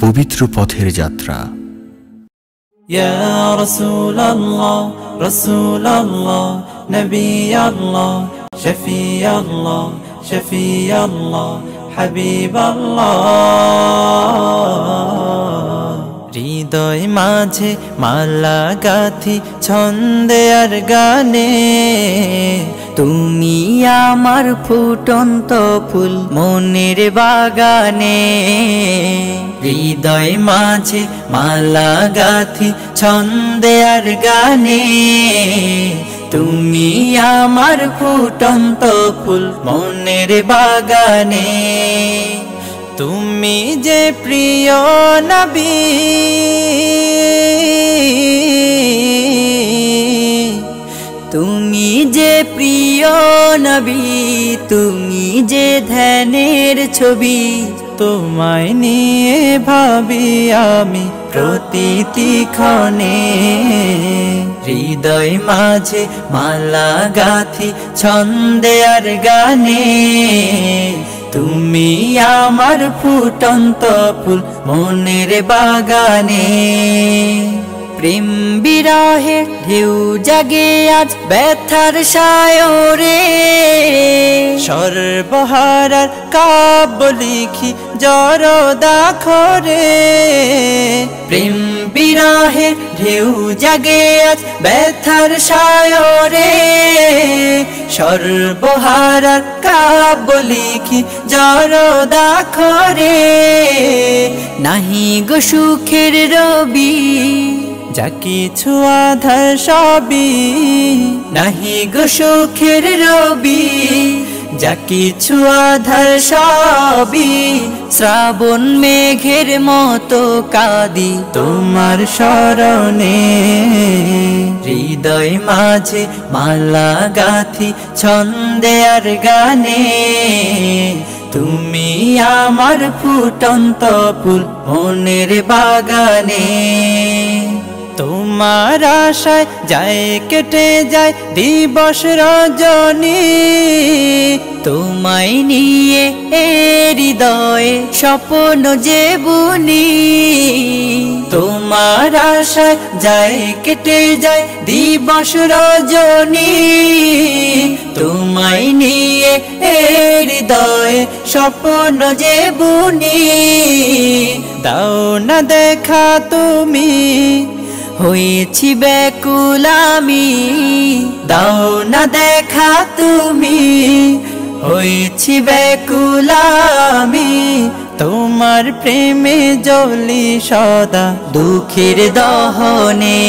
পবিত্র পথের যাত্রা। ইয়া রাসূলুল্লাহ রাসূলুল্লাহ নবিয়াল্লাহ শফিয়াল্লাহ শফিয়াল্লাহ হাবিবাল্লাহ। হৃদয় মাঝে মালা গাথি ছন্দে আর গানে, তুমি আমার ফুটন্ত ফুল মনের বাগানে। হৃদয় মাঝে মালা গাথি ছন্দে আর গানে, তুমি আমার ফুটন্ত ফুল মনের বাগানে। তুমি যে প্রিয় নবী, তুমি যে প্রিয় নবী, তুমি যে ধ্যানের ছবি। তোমায় নিয়ে ভাবি আমি প্রতিটি ক্ষণে। হৃদয় মাঝে মালা গাথি ছন্দে আর গানে, তুমি আমার ফুটন্ত ফুল মনের বাগানে। প্রেম বিরহে ঢেউ জাগে আজ ব্যথার সায়রে, সর্বহারার কাব্য লিখি জরদাখরে। প্রেম বিরহে ঢেউ জাগে আজ ব্যথার সায়রে, সর্বহারার কাব্য লিখি জরদাখরে। নাহি গো সুখের রবি, যা কিছু আধার সবই। নাহি গো সুখের রবি, যা কিছু আধার সবই। শ্রাবণ মেঘের মতো কাঁদি তোমার শরণে। হৃদয় মাঝে মালা গাথি ছন্দে আর গানে, তুমি আমার ফুটন্ত ফুল মনের বাগানে। তোমার আশায় যায় কেটে যায় দিবস রজনী, তোমায় নিয়ে হৃদয়ে স্বপ্ন যে বুনি। তোমার আশায় যায় কেটে যায় দিবস রজনী, তোমায় নিয়ে হৃদয়ে স্বপ্ন যে বুনি। দাও না দেখা তুমি, হয়েছি ব্যাকুল আমি। দাও না দেখা তুমি, হয়েছি ব্যাকুল আমি। তোমার প্রেমে জ্বলি সদা দুঃখের দহনে।